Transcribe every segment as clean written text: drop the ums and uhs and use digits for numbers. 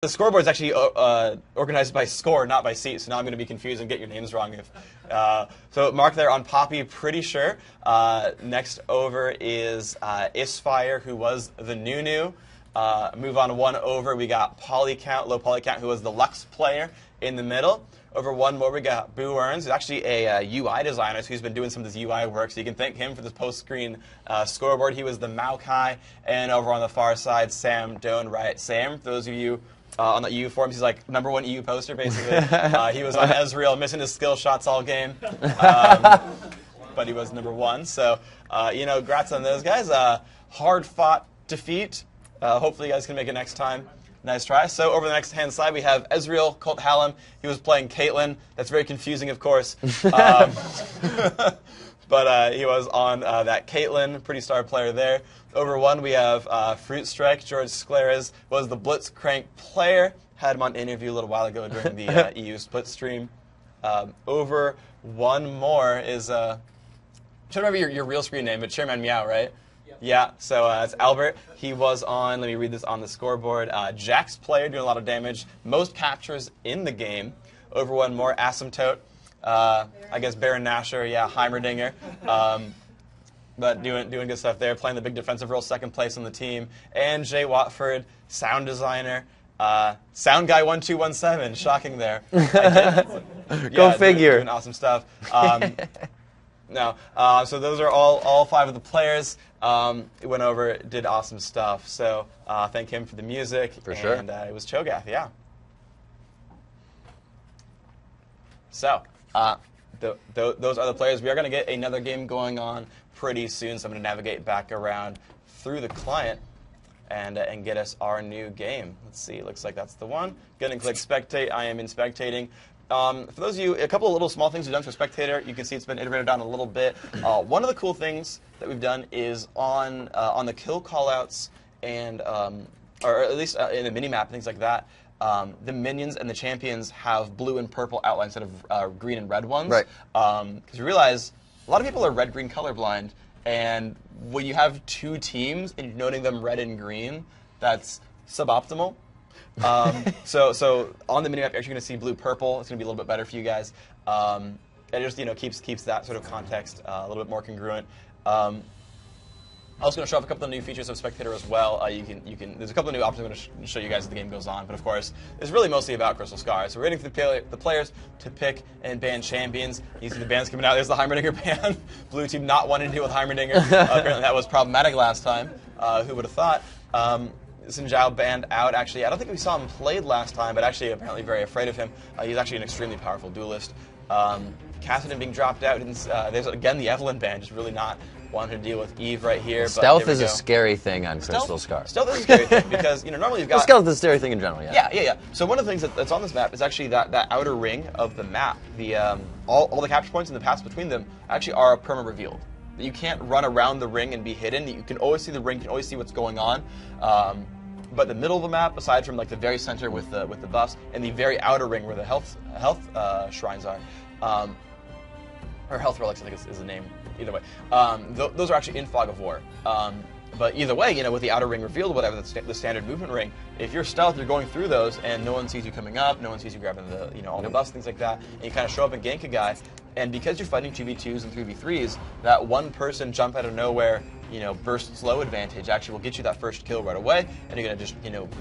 The scoreboard is actually organized by score, not by seat, so now I'm going to be confused and get your names wrong. So Mark there on Poppy, pretty sure. Next over is Isfire, who was the Nunu. Move on one over, we got Polycount, low Polycount, who was the Lux player in the middle. Over one more, we got Boo Earns, who's actually a UI designer, so he's been doing some of this UI work, so you can thank him for this post-screen scoreboard. He was the Maokai. And over on the far side, Sam Doan, Riot Sam. For those of you on the EU forums, he's like #1 EU poster, basically. He was on Ezreal, missing his skill shots all game. But he was #1, so, congrats on those guys. Hard-fought defeat. Hopefully you guys can make it next time. Nice try. So over the next hand side, we have Ezreal, Colt Hallam. He was playing Caitlyn. That's very confusing, of course. But he was on that Caitlyn, pretty star player there. Over one, we have Fruit Strike. George Scleras was the Blitzcrank player. Had him on interview a little while ago during the EU split stream. Over one more is, I don't remember your real screen name, but Chairman Meow, right? Yeah, so it's Albert. He was on, let me read this on the scoreboard, Jack's player, doing a lot of damage. Most captures in the game. Over one more, Asymptote. I guess Baron Nashor, yeah, Heimerdinger. But doing good stuff there, playing the big defensive role, second place on the team. And Jay Watford, sound designer. Sound guy 1217, shocking there. Go figure. Doing awesome stuff. No, so those are all 5 of the players. Went over, did awesome stuff. So thank him for the music. For sure. And it was Cho'Gath, yeah. So those are the players. We are going to get another game going on pretty soon. So I'm going to navigate back around through the client and get us our new game. Let's see. Looks like that's the one. Going to click spectate. I am in spectating. For those of you, a couple of little small things we've done for Spectator. You can see it's been iterated down a little bit. One of the cool things that we've done is on the kill callouts and, or at least in the minimap, things like that, the minions and the champions have blue and purple outlines instead of green and red ones. Right. Because you realize a lot of people are red-green colorblind, and when you have 2 teams and you're noting them red and green, that's suboptimal. So on the minimap, you're actually going to see blue-purple. It's going to be a little bit better for you guys. And it just keeps that sort of context a little bit more congruent. I was going to show off a couple of new features of Spectator as well. There's a couple of new options I'm going to show you guys as the game goes on. But of course, it's really mostly about Crystal Scar. So we're waiting for the players to pick and ban champions. You see the bans coming out. There's the Heimerdinger ban. Blue team not wanting to deal with Heimerdinger. Apparently that was problematic last time. Who would have thought? Xin Zhao banned out, actually. I don't think we saw him played last time, but actually apparently very afraid of him. He's actually an extremely powerful duelist. Kassadin being dropped out. There's, again, the Evelyn ban, just really not wanting to deal with Eve right here. Stealth is a scary thing on Crystal Scar. Stealth is a scary thing, because normally you've got... Well, stealth is a scary thing in general, yeah. Yeah. So one of the things that's on this map is actually that outer ring of the map. All the capture points and the paths between them actually are perma-revealed. You can't run around the ring and be hidden. You can always see the ring, you can always see what's going on. But the middle of the map, aside from like the very center with the buffs, and the very outer ring where the health shrines are, or health relics, I think is the name. Either way, those are actually in Fog of War. But either way, with the outer ring revealed, whatever the standard movement ring, if you're stealth, you're going through those, and no one sees you coming up, no one sees you grabbing all the buffs, things like that, and you kind of show up and gank a guy. And because you're fighting 2v2s and 3v3s, that one person jump out of nowhere, burst slow advantage actually will get you that first kill right away, and you're going to just,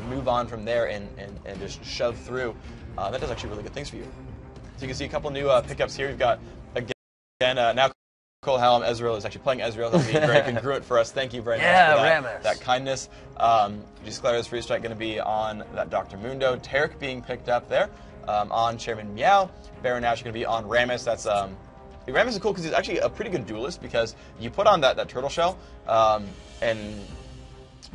move on from there and just shove through. That does actually really good things for you. So you can see a couple new pickups here. We've got, again, now Colt Hallam Ezreal is actually playing Ezreal. That'll be very congruent for us. Thank you very much for that kindness. Just Clara's Free Strike going to be on that Dr. Mundo. Tarek being picked up there on Chairman Meow. Baron Nash going to be on Rammus. Rammus is cool because he's actually a pretty good duelist, because you put on that turtle shell and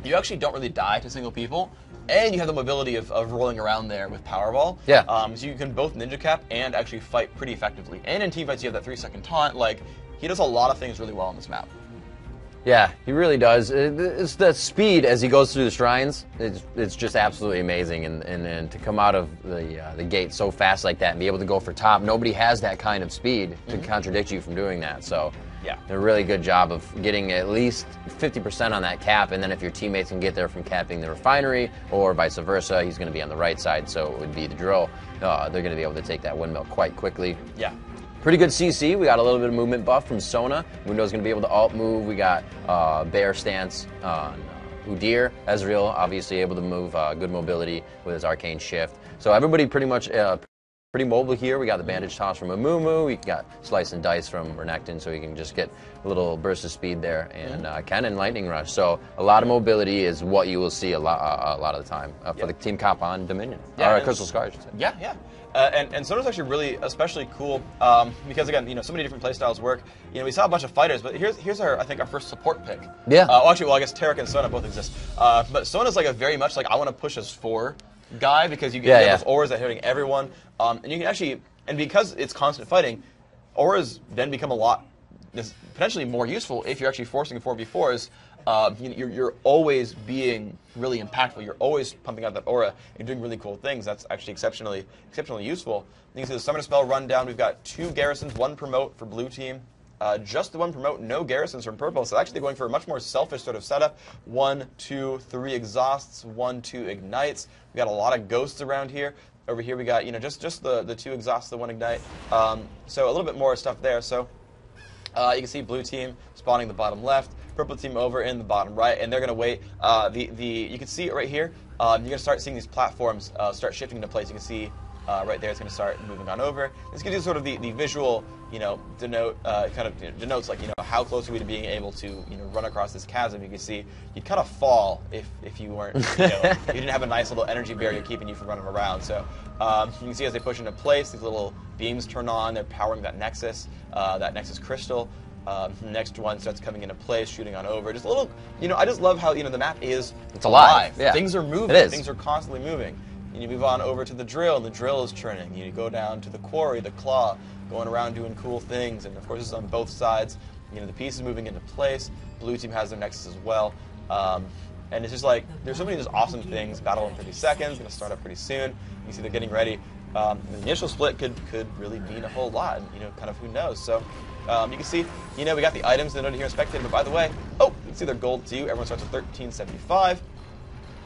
you actually don't really die to single people, and you have the mobility of rolling around there with Powerball. Yeah. So you can both Ninja Cap and actually fight pretty effectively. And in teamfights you have that 3-second taunt. He does a lot of things really well on this map. Yeah, he really does. It's the speed as he goes through the shrines. It's just absolutely amazing, and to come out of the gate so fast like that and be able to go for top. Nobody has that kind of speed to contradict you from doing that. So Yeah. A really good job of getting at least 50% on that cap, and then if your teammates can get there from capping the refinery, or vice versa, he's going to be on the right side, so it would be the drill. They're going to be able to take that windmill quite quickly. Yeah. Pretty good CC. We got a little bit of movement buff from Sona. Window's going to be able to alt move. We got Bear stance on Udyr. Ezreal obviously able to move, good mobility with his arcane shift. So everybody pretty much pretty mobile here. We got the bandage toss from Amumu. We got slice and dice from Renekton, so he can just get a little burst of speed there. And Kennen lightning rush. So a lot of mobility is what you will see a lot of the time for the team comp on Dominion. Yeah, or Crystal Scar, I should say. Yeah, yeah. And Sona's actually really especially cool because again, so many different playstyles work. We saw a bunch of fighters, but here's I think our first support pick. Yeah. Actually, I guess Tarek and Sona both exist. But Sona's like a very much like I want to push as 4 guy because you get those auras that are hitting everyone, and you can actually, and because it's constant fighting, auras then become a lot potentially more useful if you're actually forcing 4v4s. You're always being really impactful. You're always pumping out that aura and doing really cool things. That's actually exceptionally useful. You can see the summoner spell rundown. We've got 2 garrisons, 1 promote for blue team. Just the 1 promote, no garrisons from purple. So actually going for a much more selfish sort of setup. 1, 2, 3 exhausts, 1, 2 ignites. We got a lot of ghosts around here. Over here we got just the 2 exhausts, the 1 ignite. So a little bit more stuff there. So you can see blue team spawning the bottom left, purple team over in the bottom right, and they're going to wait. You can see it right here. You're going to start seeing these platforms start shifting into place. You can see right there it's going to start moving on over. This gives you sort of the visual, denotes like how close are we to being able to run across this chasm. You can see you'd kind of fall if you weren't you didn't have a nice little energy barrier keeping you from running around. So you can see as they push into place, these little beams turn on. They're powering that Nexus crystal. The next one starts coming into place, shooting on over. Just a little, I just love how the map is alive. Yeah. Things are moving. It is. Things are constantly moving. And you move on over to the drill, and the drill is churning. You go down to the quarry, the claw, going around doing cool things. And of course, it's on both sides. The piece is moving into place. Blue team has their Nexus as well. And it's just like, there's so many just awesome things. Battle in 30 seconds, going to start up pretty soon. You can see they're getting ready. The initial split could really mean a whole lot, and kind of who knows. So you can see, we got the items denoted here in Spectator, but by the way, you can see their gold too. Everyone starts at 1375.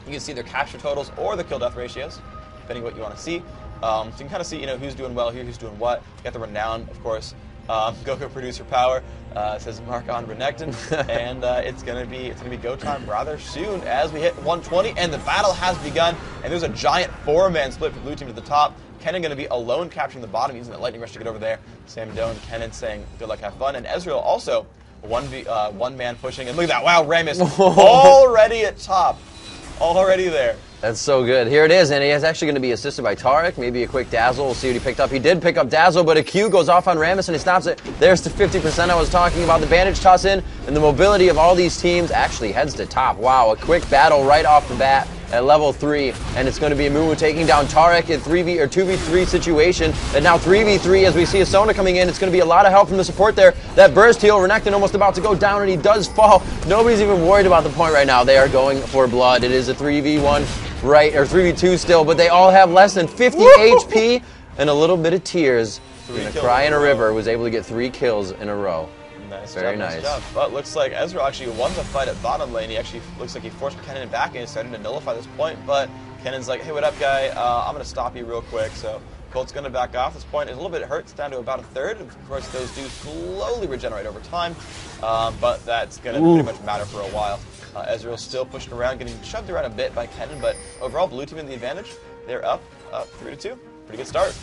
You can see their capture totals or the kill death ratios, depending on what you want to see. So you can kind of see, who's doing well here, who's doing what. You got the renown, of course. Goku producer power says mark on Renekton, and it's gonna be go time rather soon as we hit 120, and the battle has begun. And there's a giant 4-man split for blue team to the top. Kennen going to be alone capturing the bottom, using that lightning rush to get over there. Sam Doan, Kennen saying good luck, have fun, and Ezreal also one man pushing. And look at that! Wow, Ramus already at top, already there. That's so good. Here it is, and he is actually going to be assisted by Tarek. Maybe a quick dazzle. We'll see what he picked up. He did pick up dazzle, but a Q goes off on Ramus, and he stops it. There's the 50% I was talking about. The bandage toss in, and the mobility of all these teams actually heads to top. Wow, a quick battle right off the bat at level 3, and it's going to be Amumu taking down Tarek in 3v or 2v3 situation. And now 3v3 as we see a Sona coming in. It's going to be a lot of help from the support there. That burst heal, Renekton almost about to go down, and he does fall. Nobody's even worried about the point right now. They are going for blood. It is a 3v1. Right, or 3v2 still, but they all have less than 50 HP and a little bit of tears. And a cry in a river was able to get 3 kills in a row. Nice Very job, nice. Job. But looks like Ezreal actually won the fight at bottom lane. He actually looks like he forced Kennen back and he's starting to nullify this point. But Kennen's like, hey, what up, guy? I'm going to stop you real quick. So Colt's going to back off. This point is a little bit hurt. It's down to about a third. Of course, those do slowly regenerate over time. But that's going to pretty much matter for a while. Ezreal's still pushing around, getting shoved around a bit by Kennen, but overall, blue team in the advantage. They're up 3-2. Pretty good start.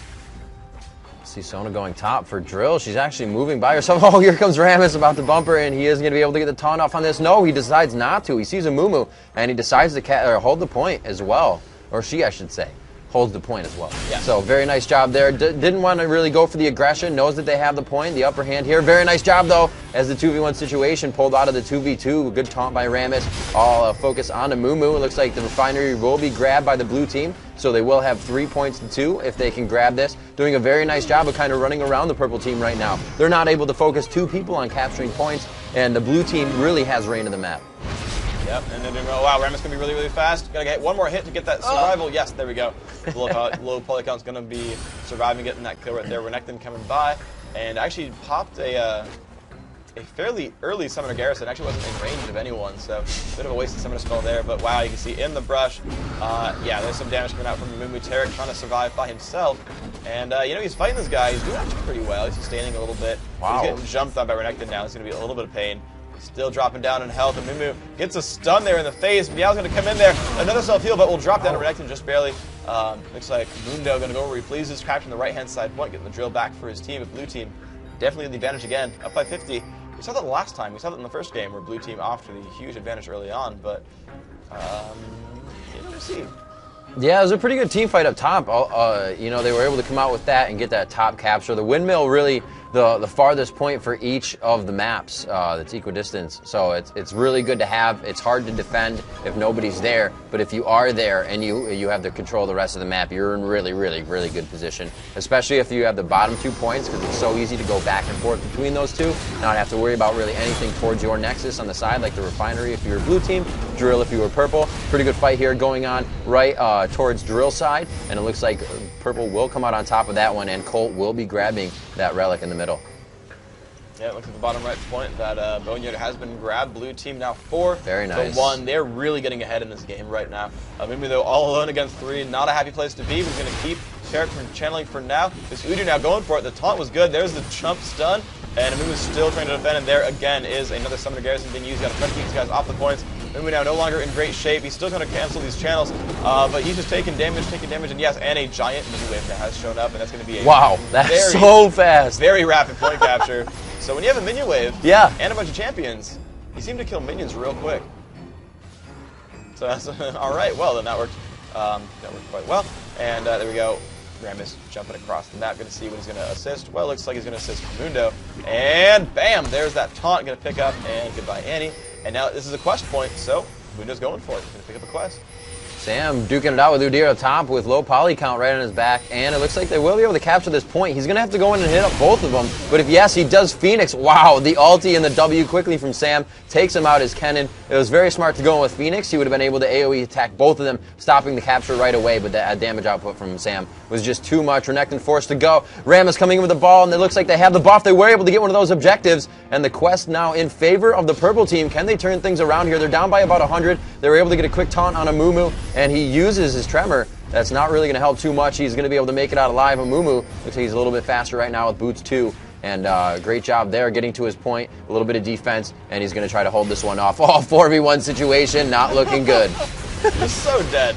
See Sona going top for drill. She's actually moving by herself. Oh, here comes Ramus about to bump her, and he isn't going to be able to get the taunt off on this. No, he decides not to. He sees Amumu, and he decides to hold the point as well. Or she, I should say. Holds the point as well. Yeah. So very nice job there. Didn't want to really go for the aggression. Knows that they have the point, the upper hand here. Very nice job though, as the 2v1 situation pulled out of the 2v2. Good taunt by Ramus. All focus on Amumu. It looks like the refinery will be grabbed by the blue team, so they will have 3 points to 2 if they can grab this. Doing a very nice job of kind of running around the purple team right now. They're not able to focus 2 people on capturing points, and the blue team really has reign of the map. Yep, and then, oh wow, Ramus going to be really, really fast. Got to get one more hit to get that survival. Yes, there we go. Low poly count's going to be surviving, getting that kill right there. Renekton coming by, and actually popped a a fairly early Summoner Garrison. Actually wasn't in range of anyone, so a bit of a wasted Summoner spell there. But wow, you can see in the brush, yeah, there's some damage coming out from Mumu. Tarek trying to survive by himself. And, you know, he's fighting this guy. He's doing actually pretty well. He's sustaining a little bit. Wow. He's getting jumped on by Renekton now. It's going to be a little bit of pain. Still dropping down in health, and Mumu gets a stun there in the face. Meow's going to come in there. Another self-heal, but will drop down to Renekton just barely. Looks like Mundo going to go where he pleases, capturing the right-hand side point, getting the drill back for his team. But blue team definitely the advantage again, up by 50. We saw that last time. We saw that in the first game where blue team offered the huge advantage early on, but we'll see. Yeah, it was a pretty good team fight up top. You know, they were able to come out with that and get that top capture. The windmill really the farthest point for each of the maps that's equidistance. So it's really good to have. It's hard to defend if nobody's there, but if you are there and you have the control of the rest of the map, you're in really, really, really good position, especially if you have the bottom 2 points, because it's so easy to go back and forth between those two, not have to worry about really anything towards your nexus on the side, like the refinery if you're blue team, drill if you were purple. Pretty good fight here going on right towards drill side, and it looks like purple will come out on top of that one, and Colt will be grabbing that relic in the middle. Yeah, it looks like the bottom right point that Boneyard has been grabbed. Blue team now 4 Very nice. to 1. They're really getting ahead in this game right now. Maybe though all alone against 3, not a happy place to be. We're going to keep Tarek from channeling for now. This Udyr now going for it. The taunt was good. There's the jump stun. And Amumu still trying to defend, and there again is another Summoner Garrison being used. Got to try to keep these guys off the points. Amumu now no longer in great shape. He's still trying to cancel these channels, but he's just taking damage, and yes, and a giant mini wave now has shown up, and that's going to be a wow, that's so fast. Very rapid point capture. So when you have a minion wave, yeah, and a bunch of champions, you seem to kill minions real quick. So that's all right. Well, then that worked quite well, and there we go. Rammus jumping across the map, going to see what he's going to assist. Well, looks like he's going to assist Mundo. And bam, there's that taunt going to pick up, and goodbye Annie. And now this is a quest point, so Mundo's going for it. He's going to pick up a quest. Sam duking it out with Udyr up top with low poly count right on his back, and it looks like they will be able to capture this point. He's going to have to go in and hit up both of them, but if yes, he does Phoenix. Wow, the ulti and the W quickly from Sam takes him out as Kennen. It was very smart to go in with Phoenix. He would have been able to AoE attack both of them, stopping the capture right away, but that damage output from Sam was just too much. Renekton forced to go. Rammus coming in with the ball, and it looks like they have the buff. They were able to get one of those objectives, and the quest now in favor of the purple team. Can they turn things around here? They're down by about 100. They were able to get a quick taunt on Amumu, and he uses his tremor. That's not really going to help too much. He's going to be able to make it out alive. Amumu looks like he's a little bit faster right now with boots 2. And great job there getting to his point. A little bit of defense, and he's going to try to hold this one off. Oh, 4v1 situation, not looking good. You're so dead.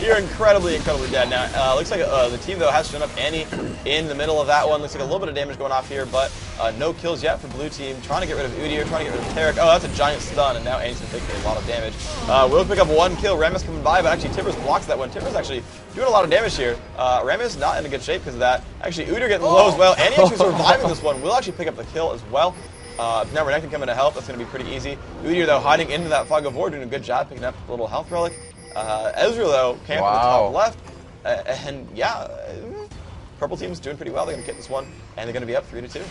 You're incredibly, incredibly dead. Now, looks like the team, though, has shown up Annie in the middle of that one. Looks like a little bit of damage going off here, but no kills yet for blue team. Trying to get rid of Udyr, trying to get rid of Tarek. Oh, that's a giant stun, and now Annie's going to take a lot of damage. We'll pick up 1 kill. Rammus coming by, but actually Tibbers blocks that one. Tibbers actually doing a lot of damage here. Rammus not in a good shape because of that. Actually, Udyr getting low as well. Annie actually surviving this one. Will actually pick up the kill as well. Now Renekton coming to help. That's going to be pretty easy. Udyr, though, hiding into that fog of war, doing a good job picking up a little health relic. Ezreal, though, camping at the top left. And yeah, purple team's doing pretty well. They're going to get this one, and they're going to be up 3-2.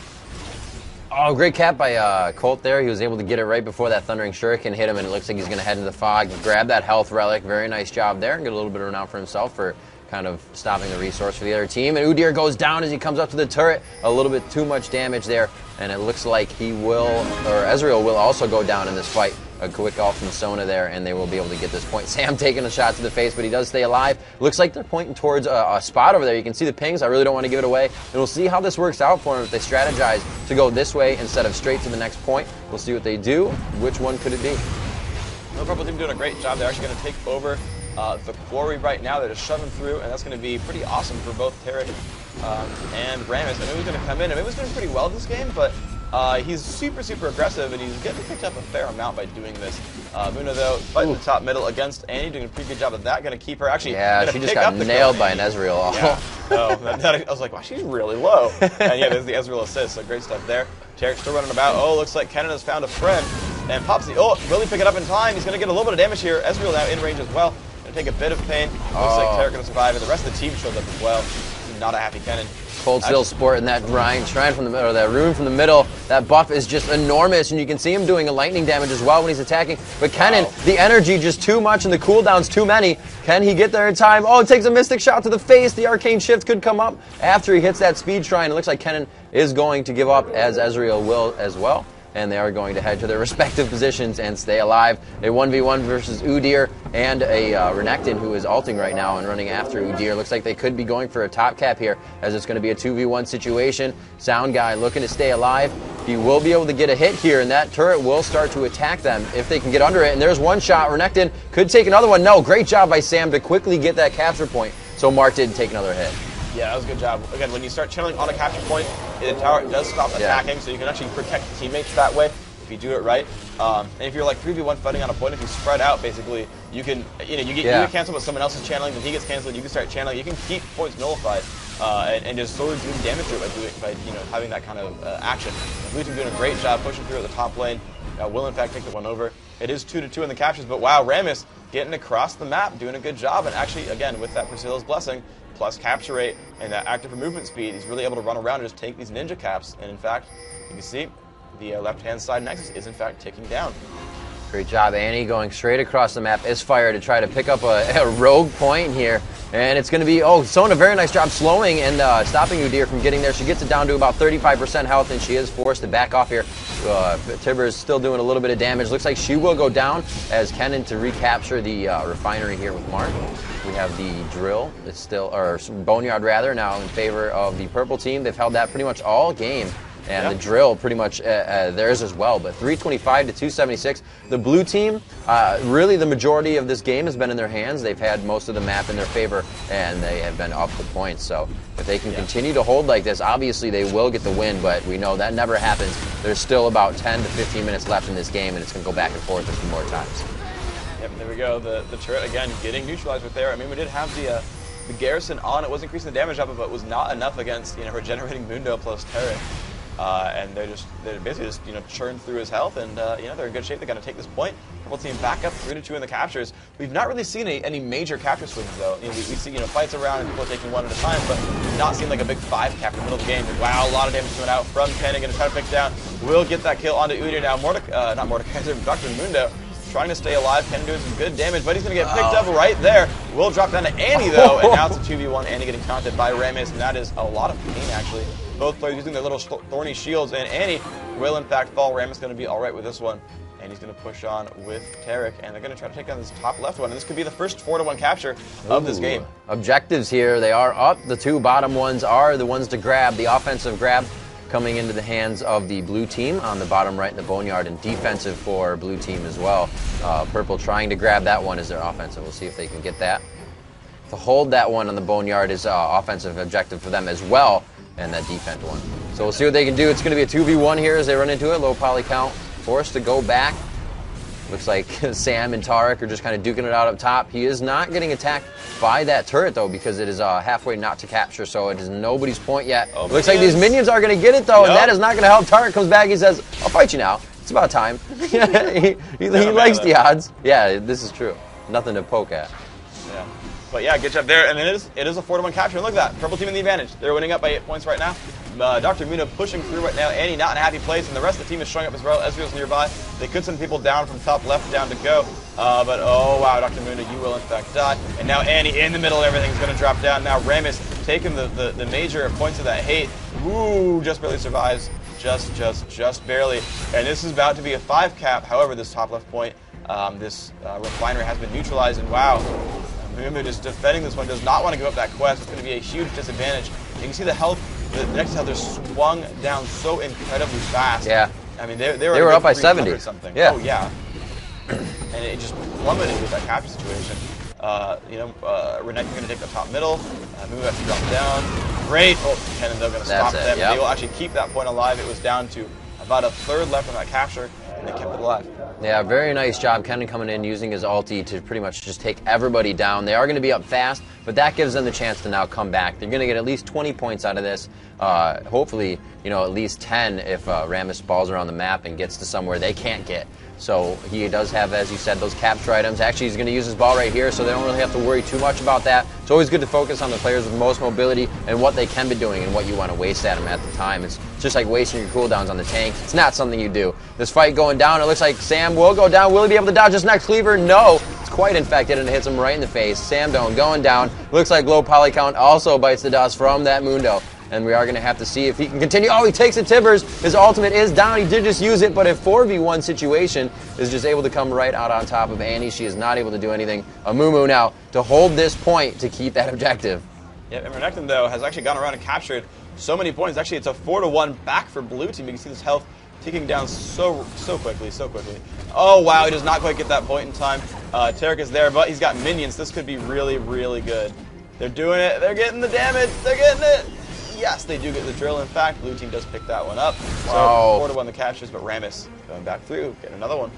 Oh, great cap by Colt there. He was able to get it right before that Thundering Shuriken hit him, and it looks like he's going to head into the fog, grab that health relic. Very nice job there, and get a little bit of renown for himself for kind of stopping the resource for the other team. And Udyr goes down as he comes up to the turret. A little bit too much damage there, and it looks like he will, or Ezreal will also go down in this fight. A quick ult from Sona there, and they will be able to get this point. Sam taking a shot to the face, but he does stay alive. Looks like they're pointing towards a spot over there. You can see the pings. I really don't want to give it away. And we'll see how this works out for them if they strategize to go this way instead of straight to the next point. We'll see what they do. Which one could it be? The purple team doing a great job. They're actually going to take over the quarry right now. They're just shoving through, and that's going to be pretty awesome for both Tarek and Rammus. I knew he was going to come in. I mean, he was doing pretty well this game, but he's super, super aggressive, and he's getting picked up a fair amount by doing this. Muna, though, fighting the top middle against Annie, doing a pretty good job of that. Going to keep her. Actually, yeah, she just got nailed by an Ezreal. Yeah. I was like, wow, she's really low. And yeah, there's the Ezreal assist, so great stuff there. Tarek's still running about. Oh, looks like Kennen has found a friend. And pops the ult, really pick it up in time. He's going to get a little bit of damage here. Ezreal now in range as well. Going to take a bit of pain. Looks like Tarek going to survive, and the rest of the team shows up as well. Not a happy Kennen. Cold still sporting that shrine from the middle, or that rune from the middle. That buff is just enormous, and you can see him doing a lightning damage as well when he's attacking. But Kennen, the energy just too much, and the cooldowns too many. Can he get there in time? Oh, it takes a mystic shot to the face. The arcane shift could come up after he hits that speed shrine. It looks like Kennen is going to give up, as Ezreal will as well. and they are going to head to their respective positions and stay alive. A 1v1 versus Udyr and a Renekton, who is ulting right now and running after Udyr. Looks like they could be going for a top cap here, as it's going to be a 2v1 situation. Sound Guy looking to stay alive. He will be able to get a hit here, and that turret will start to attack them if they can get under it. And there's one shot. Renekton could take another one. No, great job by Sam to quickly get that capture point. So Mark did take another hit. Yeah, that was a good job. Again, when you start channeling on a capture point, the tower does stop attacking, so you can actually protect teammates that way if you do it right. And if you're like 3v1 fighting on a point, if you spread out, basically, you can, you get canceled, but someone else is channeling, then he gets canceled, you can start channeling. You can keep points nullified and just slowly doing damage to it by having that kind of action. Blue team doing a great job pushing through at the top lane. Will in fact take the one over. It is 2-2 in the captures, but wow, Rammus getting across the map, doing a good job, and actually, again, with that Priscilla's Blessing, plus capture rate and that active for movement speed, he's really able to run around and just take these ninja caps. And in fact, you can see the left-hand side Nexus is in fact ticking down. Great job, Annie, going straight across the map. Isfire to try to pick up a rogue point here. And it's going to be, Sona, very nice job slowing and stopping Udyr from getting there. She gets it down to about 35% health, and she is forced to back off here. Tibber is still doing a little bit of damage. Looks like she will go down as Kennen to recapture the refinery here with Mark. We have the drill. It's still, or Boneyard rather, now in favor of the purple team. They've held that pretty much all game. And the drill pretty much theirs as well. But 325 to 276. The blue team, really the majority of this game has been in their hands. They've had most of the map in their favor, and they have been up the points. So if they can continue to hold like this, obviously they will get the win, but we know that never happens. There's still about 10 to 15 minutes left in this game, and it's going to go back and forth a few more times. Yep, there we go. The turret, again, getting neutralized right there. I mean, we did have the garrison on. It was increasing the damage up, but it was not enough against, regenerating Mundo plus Terran. And they basically just churned through his health, and they're in good shape. They're going to take this point. Purple team back up 3-2 in the captures. We've not really seen any major capture swings though. We see fights around and people are taking one at a time, but we've not seen like a big 5 cap in the middle of the game. And wow, a lot of damage coming out from Kennen. Going to try to pick down. Will get that kill onto Udyr now. Not Mordecai, Dr. Mundo trying to stay alive. Kennen doing some good damage, but he's going to get picked up right there. Will drop down to Annie though, and now it's a 2v1. Annie getting taunted by Rammus, and that is a lot of pain actually. Both players using their little thorny shields, and Annie will in fact fall. Rammus is going to be all right with this one, and he's going to push on with Tarek, and they're going to try to take down this top left one. And this could be the first 4-1 capture of this game. Objectives here, they are up. The 2 bottom ones are the ones to grab. The offensive grab coming into the hands of the blue team on the bottom right in the Boneyard, and defensive for blue team as well. Purple trying to grab that one as their offensive. We'll see if they can get that. To hold that one on the Boneyard is offensive objective for them as well, and that defense one. So we'll see what they can do. It's going to be a 2v1 here as they run into it. Low poly count, forced to go back. Looks like Sam and Tarek are just kind of duking it out up top. He is not getting attacked by that turret though, because it is halfway not to capture, so it is nobody's point yet. Looks like these minions are going to get it though, and that is not going to help. Tarek comes back, he says, I'll fight you now. It's about time. he likes the odds. Yeah, this is true. Nothing to poke at. Yeah. But yeah, good job there. And it is a 4-1 capture. And look at that. Purple team in the advantage. They're winning up by 8 points right now. Dr. Mundo pushing through right now. Annie not in a happy place. And the rest of the team is showing up as well. Ezreal's nearby. They could send people down from top left down to go. But oh wow, Dr. Mundo, you will in fact die. And now Annie in the middle. Everything's going to drop down. Now Rammus taking the major points of that hate. Ooh, just barely survives. Just barely. And this is about to be a 5 cap. However, this top left point, this refinery has been neutralized. And wow. Mumu just defending this one, does not want to give up that quest. It's going to be a huge disadvantage. You can see the health, the next health is swung down so incredibly fast. Yeah. I mean, they were up by 70. Something. Yeah. Oh, yeah. And it just plummeted with that capture situation. Renekton going to take the top middle. Mumu has to drop down. Great. Oh, Kennen, they're going to stop them. Yep. They will actually keep that point alive. It was down to about a third left on that capture, and they kept it alive. Yeah, very nice job. Kennen coming in, using his ulti to pretty much just take everybody down. They are going to be up fast, but that gives them the chance to now come back. They're going to get at least 20 points out of this. Hopefully, at least 10 if Rammus balls around the map and gets to somewhere they can't get. So he does have, as you said, those capture items. Actually, he's going to use his ball right here, so they don't really have to worry too much about that. It's always good to focus on the players with most mobility and what they can be doing and what you want to waste at them at the time. It's just like wasting your cooldowns on the tank. It's not something you do. This fight going down, it looks like Sam will go down. Will he be able to dodge his next cleaver? No. It's quite infected and it hits him right in the face. Sam going down. Looks like low poly count also bites the dust from that Mundo. and we are going to have to see if he can continue. Oh, he takes it, Tibbers. His ultimate is down. He did just use it, but a 4v1 situation is just able to come right out on top of Annie. She is not able to do anything. Amumu now to hold this point to keep that objective. Yeah, and Renekton, though, has actually gone around and captured so many points. Actually, it's a 4-1 back for blue team. You can see this health ticking down so quickly. Oh, wow, he does not quite get that point in time. Tarek is there, but he's got minions. This could be really, really good. They're doing it. They're getting the damage. They're getting it. Yes, they do get the drill. In fact, blue team does pick that one up. So 4-1 the captures, but Rammus going back through, getting another one.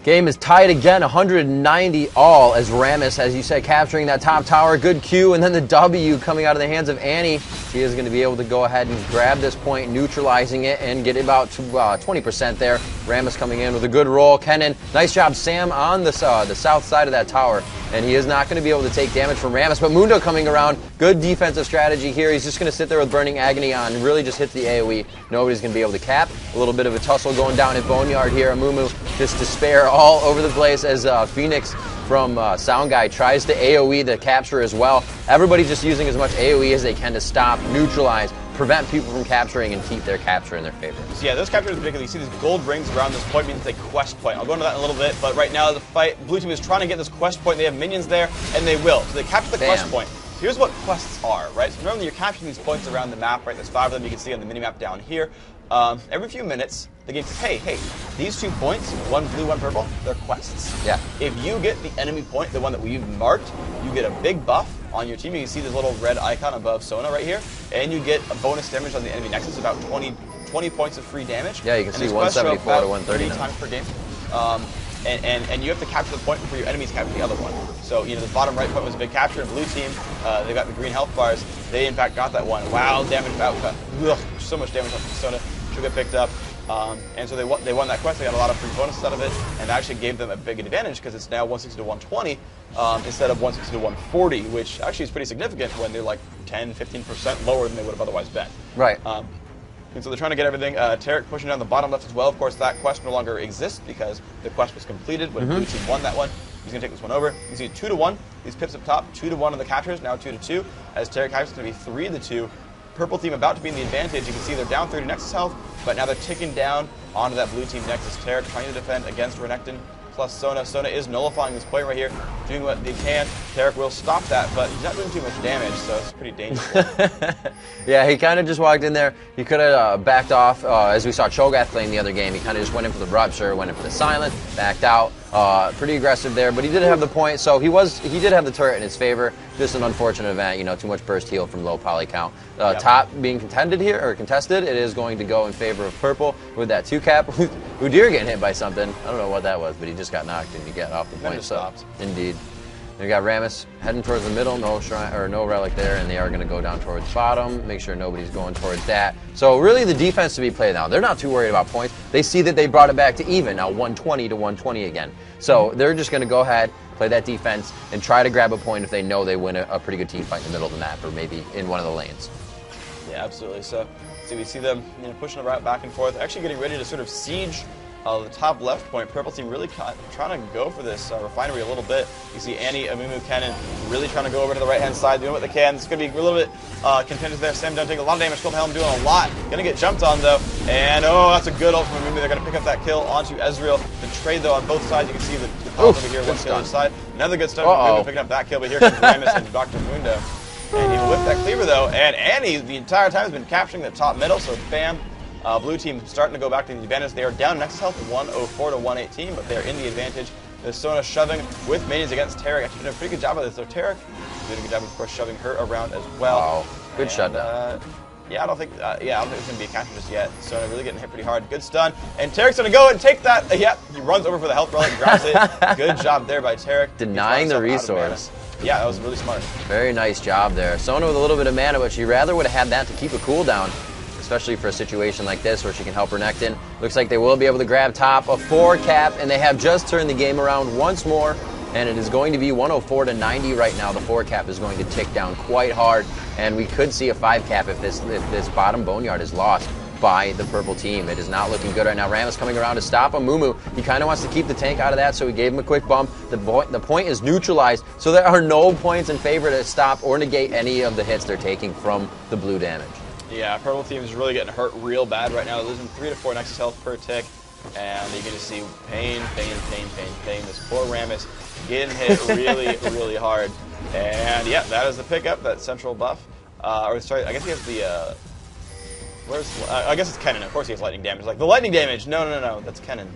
Game is tied again, 190 all, as Rammus, as you said, capturing that top tower. Good Q, and then the W coming out of the hands of Annie. She is going to be able to go ahead and grab this point, neutralizing it, and get about 20% there. Rammus coming in with a good roll. Kennen, nice job, Sam, on the south side of that tower. And he is not going to be able to take damage from Rammus, but Mundo coming around. Good defensive strategy here. He's just going to sit there with Burning Agony on, really just hits the AoE. Nobody's going to be able to cap. A little bit of a tussle going down at Boneyard here. Amumu just despair all over the place as Phoenix from Sound Guy tries to AoE the capture as well. Everybody's just using as much AoE as they can to stop, neutralize, prevent people from capturing, and keep their capture in their favor. So yeah, this capture is particularly, you see these gold rings around this point means it's a quest point. I'll go into that in a little bit, but right now the fight, blue team is trying to get this quest point. They have minions there, and they will. So they capture the quest point. Here's what quests are, right? So remember, you're capturing these points around the map, right? There's 5 of them you can see on the minimap down here. Every few minutes, the game says, hey, these 2 points, one blue, one purple, they're quests. Yeah. If you get the enemy point, the one that we've marked, you get a big buff on your team. You can see this little red icon above Sona right here, and you get a bonus damage on the enemy nexus, about 20 points of free damage. Yeah, you can see 174 to 130 times per game. And you have to capture the point before your enemies capture the other one. So, you know, the bottom right point was a big capture. And blue team, they got the green health bars. They, in fact, got that one. Wow, damage outcut. Ugh, so much damage on Sona. Should get picked up. And so they won that quest. They got a lot of free bonuses out of it. And that actually gave them a big advantage because it's now 160 to 120 instead of 160 to 140, which actually is pretty significant when they're like 10, 15% lower than they would have otherwise been. Right. And so they're trying to get everything. Tarek pushing down the bottom left as well. Of course, that quest no longer exists because the quest was completed when blue team won that one. He's going to take this one over. You see 2-1. These pips up top, 2-1 on the captures, now 2-2. As Tarek Hype's going to be 3-2. Purple team about to be in the advantage. You can see they're down 30 Nexus health, but now they're ticking down onto that blue team Nexus. Tarek trying to defend against Renekton plus Sona. Sona is nullifying this point right here, doing what they can. Tarek will stop that, but he's not doing too much damage, so it's pretty dangerous. Yeah, he kind of just walked in there. He could have backed off, as we saw Cho'Gath playing the other game. He kind of just went in for the Rupture, went in for the Silent, backed out. Pretty aggressive there, but he did have the point, so he did have the turret in his favor. Just an unfortunate event, you know, too much burst heal from low poly count. Top being contested, it is going to go in favor of purple with that 2-cap. Udyr getting hit by something. I don't know what that was, but he just got knocked and he got off the point. So indeed. We got Rammus heading towards the middle, no shrine or no relic there, and they are going to go down towards bottom. Make sure nobody's going towards that. So really, the defense to be played now. They're not too worried about points. They see that they brought it back to even now, 120 to 120 again. So they're just going to go ahead, play that defense, and try to grab a point if they know they win a pretty good team fight in the middle of the map or maybe in one of the lanes. Yeah, absolutely. So we see them, you know, pushing the route back and forth, actually getting ready to sort of siege the top left point. Purple team really trying to go for this refinery a little bit. You see Annie, Amumu, Kennen really trying to go over to the right-hand side, doing what they can. It's going to be a little bit contentious there. Sam down taking a lot of damage. Cold Helm doing a lot. Going to get jumped on, though. And, oh, that's a good ult from Amumu. They're going to pick up that kill onto Ezreal. The trade, though, on both sides. You can see the pop over here, one kill on the side. Another good stun from Amumu picking up that kill, but here comes Rammus and Dr. Mundo. And he whipped that cleaver, though. And Annie, the entire time, has been capturing the top middle, so bam. Blue team starting to go back to the advantage. They are down Nexus health 104 to 118, but they're in the advantage. There's Sona shoving with minions against Tarek. Actually doing a pretty good job of this. So Tarek doing a good job, of course, shoving her around as well. Wow, good shutdown. Yeah, I don't think it's going to be a capture just yet. Sona really getting hit pretty hard. Good stun. And Tarek's going to go and take that. Yeah, he runs over for the health relic, grabs it. Good job there by Tarek. Denying the resource. Yeah, that was really smart. Very nice job there. Sona with a little bit of mana, but she rather would have had that to keep a cooldown, especially for a situation like this where she can help Renekton. Looks like they will be able to grab top, a 4-cap, and they have just turned the game around once more, and it is going to be 104 to 90 right now. The 4-cap is going to tick down quite hard, and we could see a 5-cap if this bottom Boneyard is lost by the purple team. It is not looking good right now. Rammus coming around to stop Amumu. He kind of wants to keep the tank out of that, so he gave him a quick bump. The point is neutralized, so there are no points in favor to stop or negate any of the hits they're taking from the blue damage. Yeah, purple team is really getting hurt real bad right now. They're losing 3 to 4 Nexus health per tick, and you're going to see pain. This poor Rammus getting hit really, really hard. And yeah, that is the pickup, that central buff. Or sorry, I guess he has the. I guess it's Kennen. Of course he has lightning damage. Like, the lightning damage! No, that's Kennen.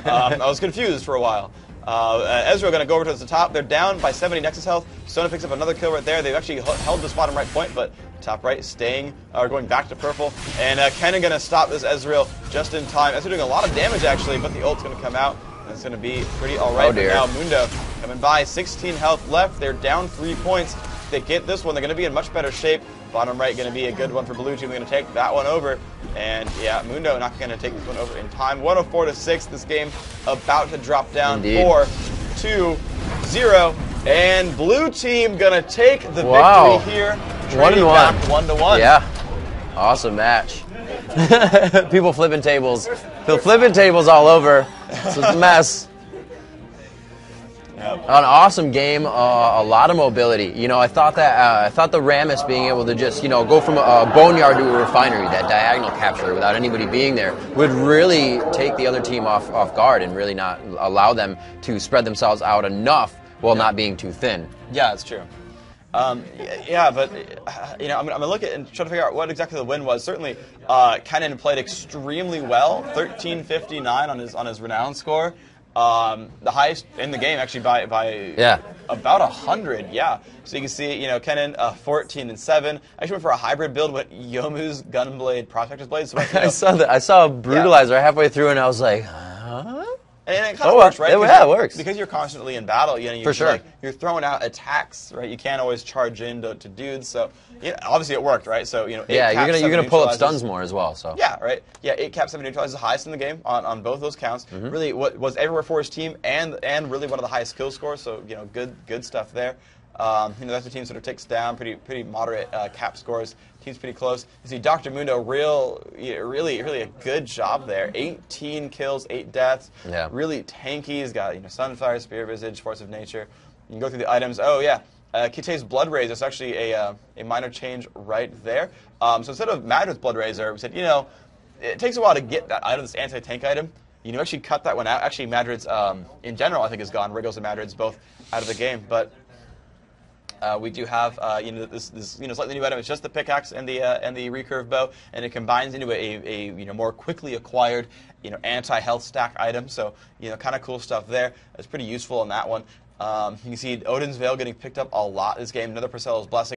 I was confused for a while. Ezreal going to go over to the top. They're down by 70 Nexus health. Sona picks up another kill right there. They've actually held this bottom right point, but top right staying, going back to purple. And Kennen going to stop this Ezreal just in time. Ezreal doing a lot of damage, actually, but the ult's going to come out. And it's going to be pretty alright. Oh, dear. But now Mundo coming by, 16 health left. They're down 3 points. If they get this one, they're going to be in much better shape. Bottom right going to be a good one for blue team. They're going to take that one over. And yeah, Mundo not going to take this one over in time. 104-6. This game about to drop down. Indeed. 4-2-0. And blue team going to take the victory here. 1-1. 1-1. Yeah. Awesome match. People flipping tables. People flipping tables all over. It's a mess. Yep. An awesome game, a lot of mobility. You know, I thought the Rammus being able to just, you know, go from a boneyard to a refinery, that diagonal capture without anybody being there, would really take the other team off guard and really not allow them to spread themselves out enough while not being too thin. Yeah, that's true. Yeah, but you know, I'm gonna look at and try to figure out what exactly the win was. Certainly, Kennen played extremely well, 1359 on his renown score. The highest in the game, actually, by about 100. Yeah, so you can see, you know, Kennen 14-7. Actually went for a hybrid build with Yomu's Gunblade Prospector's Blade. So, you know, I saw that. I saw a Brutalizer halfway through, and I was like, huh? And it kind of works, right? Yeah, it works. Because you're constantly in battle, you know, For sure. You're throwing out attacks, right? You can't always charge into dudes. So, yeah, obviously it worked, right? So, you know, Yeah, you're gonna pull up stuns more as well. So yeah, right. Yeah, 8 cap 7 neutralizes the highest in the game on both those counts. Really, what was everywhere for his team, and really one of the highest kill scores. So, you know, good stuff there. You know, that's the team sort of takes down pretty moderate cap scores. Team's pretty close. You see Dr. Mundo, really a good job there. 18 kills, 8 deaths. Yeah. Really tanky. He's got, you know, Sunfire, Spear Visage, Force of Nature. You can go through the items. Oh yeah, Kitay's Blood Razor is actually a minor change right there. So instead of Madrid's Blood Razor, we said, you know, it takes a while to get that item, this anti-tank item. You know, actually cut that one out. Actually, Madrid's in general, I think, is gone. Wriggles and Madrid's both out of the game, but. We do have you know, this you know, slightly new item. It's just the pickaxe and the recurve bow, and it combines into a you know, more quickly acquired, you know, anti-health stack item. So, you know, kind of cool stuff there. It's pretty useful in that one. You can see Odin's Veil getting picked up a lot this game. Another Parcella's Blessing.